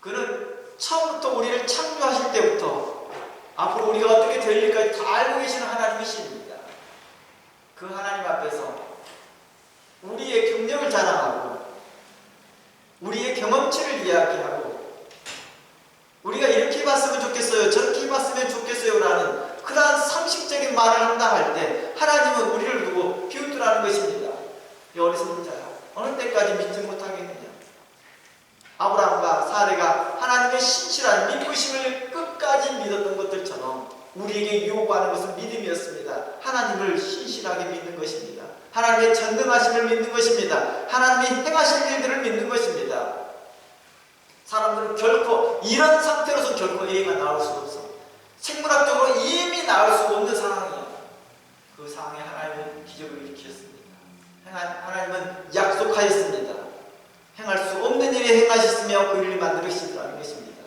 Speaker 2: 그는 처음부터 우리를 창조하실 때부터 앞으로 우리가 어떻게 될 일까지 다 알고 계시는 하나님이십니다. 그 하나님 앞에서 우리의 경력을 자랑하고 우리의 경험치를 이야기하고 우리가 이렇게 해봤으면 좋겠어요, 저렇게 해봤으면 좋겠어요 라는 그러한 상식적인 말을 한다 할 때 하나님은 우리를 두고 비웃으라는 것입니다. 이 어리석은 자야, 어느 때까지 믿지 못하겠느냐. 아브라함과 사레가 하나님의 신실한 믿으심을 끝까지 믿었던 것들처럼 우리에게 요구하는 것은 믿음이었습니다. 하나님을 신실하게 믿는 것입니다. 하나님의 전능하심을 믿는 것입니다. 하나님이 행하실 일들을 믿는 것입니다. 사람들은 결코 이런 상태로서 결코 A가 나올 수 없어. 생물학적으로 이미 나올 수 없는 상황이에요. 그 상황에 하나님은 기적을 일으켰습니다. 하나님은 약속하였습니다. 행할 수 없는 일에 행하셨으며 그 일을 만들으시더라는 것입니다.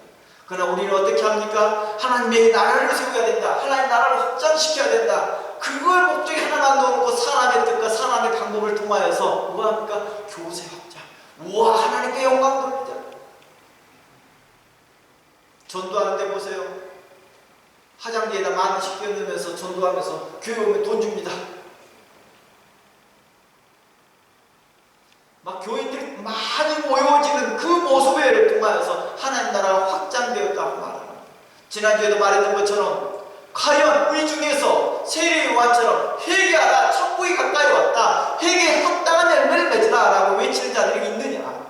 Speaker 2: 그러나 우리는 어떻게 합니까? 하나님의 나라를 세워야 된다. 하나님의 나라를 확장시켜야 된다. 그걸 목적에 하나만 놓고 사람의 뜻과 사람의 방법을 통하여서 뭐합니까? 교세 확장. 우와, 하나님께 영광 돌리자. 전도하는데 보세요. 화장지에다 만 원씩 끼워넣으면서 전도하면서 교회 오면 돈 줍니다. 막 교인들이 많이 모여지는 그 모습을 통하여서 하나님 나라가 확장되었다고 말합니다. 지난주에도 말했던 것처럼 과연 우리 중에서 세례 요한처럼 회개하라, 천국이 가까이 왔다, 회개에 합당한 열매를 맺으라 라고 외치는 자들이 있느냐.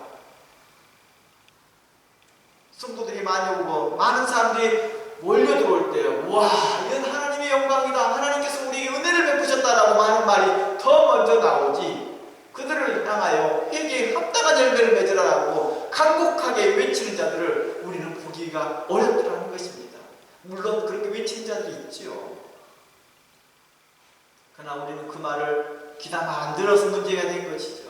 Speaker 2: 성도들이 많이 오고 많은 사람들이 몰려들어올 때 와, 이건 하나님의 영광이다, 하나님께서 우리에게 은혜를 베푸셨다라고 많은 말이 더 먼저 나오지, 그들을 향하여 회개에 합당한 열매를 맺으라고 간곡하게 외치는 자들을 우리는 보기가 어렵다는 것입니다. 물론 그렇게 외치는 자들이 있지요. 그러나 우리는 그 말을 귀담아 안 들어서 문제가 된 것이죠.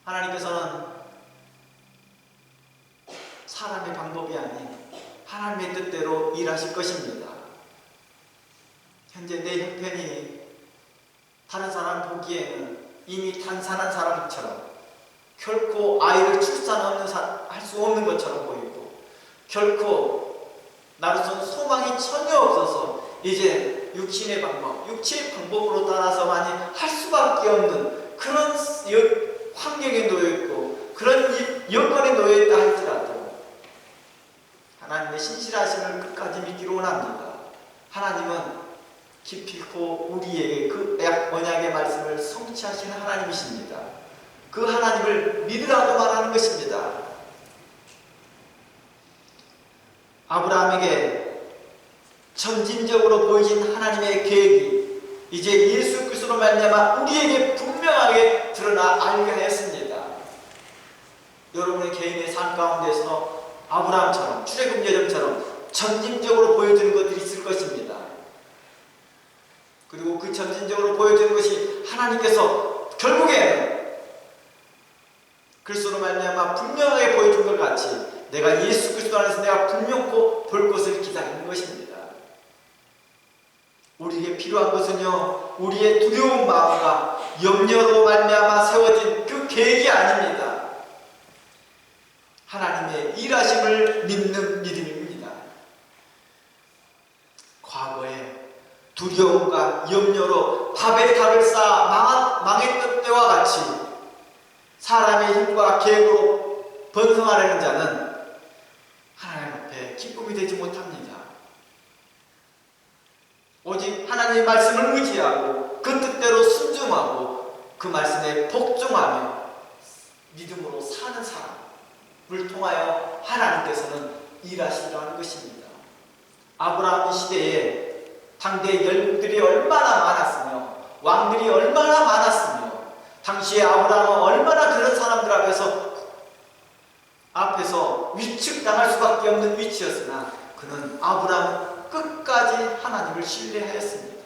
Speaker 2: 하나님께서는 사람의 방법이 아닌 하나님의 뜻대로 일하실 것입니다. 현재 내 형편이 다른 사람 보기에는 이미 탄산한 사람처럼 결코 아이를 할 수 없는 것처럼 보이고 결코 나로서는 소망이 전혀 없어서 이제 육신의 방법, 육체의 방법으로 따라서만이 할 수밖에 없는 그런 환경에 놓여있고 그런 여건에 놓여있다 할지라도 하나님의 신실하심을 끝까지 믿기로 원합니다. 하나님은 기필코 우리에게 그 언약의 말씀을 성취하시는 하나님이십니다. 그 하나님을 믿으라고 말하는 것입니다. 아브라함에게 점진적으로 보여진 하나님의 계획이 이제 예수 그리스도로 말미암아 우리에게 분명하게 드러나 알게 하였습니다. 여러분의 개인의 삶 가운데서 아브라함처럼 출애굽 여정처럼 점진적으로 보여주는 것들이 있을 것입니다. 그리고 그 점진적으로 보여주는 것이 하나님께서 결국에는 그리스도로 말미암아 분명하게 보여준 것 같이 내가 예수 그리스도 안에서 내가 분명코 볼 것을 기다리는 것입니다. 우리에게 필요한 것은요, 우리의 두려운 마음과 염려로 말미암아 세워진 그 계획이 아닙니다. 하나님의 일하심을 믿는 믿음입니다. 과거에 두려움과 염려로 밥에 닭을 쌓아 망했던 때와 같이 사람의 힘과 계획으로 번성하려는 자는 하나님 앞에 기쁨이 되지 못합니다. 오직 하나님의 말씀을 의지하고 그 뜻대로 순종하고 그 말씀에 복종하며 믿음으로 사는 사람을 통하여 하나님께서는 일하시리라는 것입니다. 아브라함 시대에 당대 열국들이 얼마나 많았으며 왕들이 얼마나 많았으며 당시에 아브라함은 얼마나 그런 사람들 앞에서 위축당할 수밖에 없는 위치였으나 그는 아브라함은 끝까지 하나님을 신뢰하였습니다.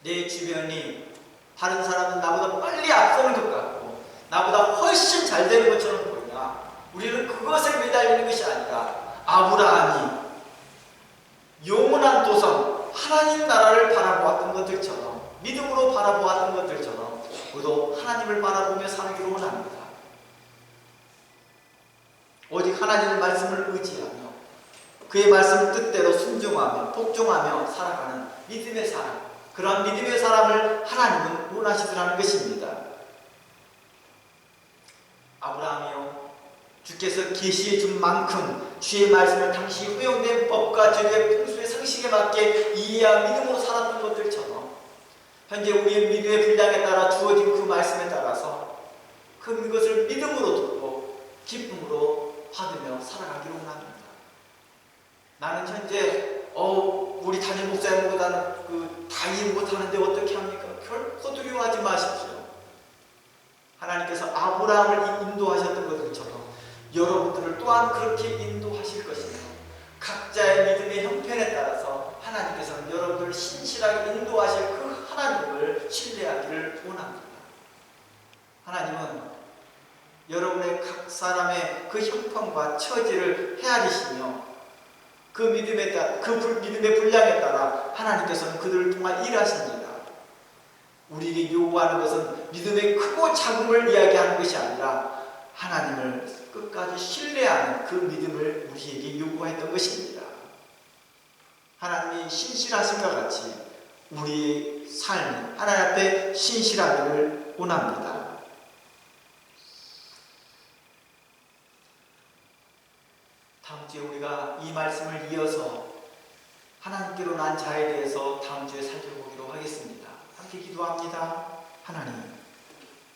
Speaker 2: 내 주변이 다른 사람은 나보다 빨리 앞서는 것 같고 나보다 훨씬 잘 되는 것처럼 보이나 우리는 그것에 매달리는 것이 아니라 아브라함이 영원한 도성 하나님 나라를 바라보았던 것들처럼 믿음으로 바라보았던 것들처럼 우리도 하나님을 바라보며 살기를 원합니다. 오직 하나님의 말씀을 의지하며 그의 말씀 뜻대로 순종하며 복종하며 살아가는 믿음의 사람, 그런 믿음의 사람을 하나님은 원하시더라는 것입니다. 아브라함이요, 주께서 계시해 준 만큼 주의 말씀을 당시 허용된 법과 제도의 풍수의 상식에 맞게 이해한 믿음으로 살았던 것들처럼 현재 우리의 믿음의 분량에 따라 주어진 그 말씀에 따라서 그것을 믿음으로 듣고 기쁨으로 받으며 살아가기를 원합니다. 나는 현재 우리 담임 목사님보다는 다 일 못하는데 어떻게 합니까? 결코 두려워하지 마십시오. 하나님께서 아브라함을 인도하셨던 것들처럼 여러분들을 또한 그렇게 인도하실 것이며 각자의 믿음의 형편에 따라서 하나님께서는 여러분들을 신실하게 인도하실 그 하나님을 신뢰하기를 원합니다. 하나님은 여러분의 각 사람의 그 형편과 처지를 헤아리시며 그 믿음의 분량에 따라 하나님께서는 그들을 통한 일하십니다. 우리에게 요구하는 것은 믿음의 크고 작음을 이야기하는 것이 아니라 하나님을 끝까지 신뢰하는 그 믿음을 우리에게 요구했던 것입니다. 하나님이 신실하신 것 같이 우리의 삶이 하나님 앞에 신실하기를 원합니다. 다음 주에 우리가 이 말씀을 이어서 하나님께로 난 자에 대해서 다음 주에 살펴보기로 하겠습니다. 함께 기도합니다. 하나님,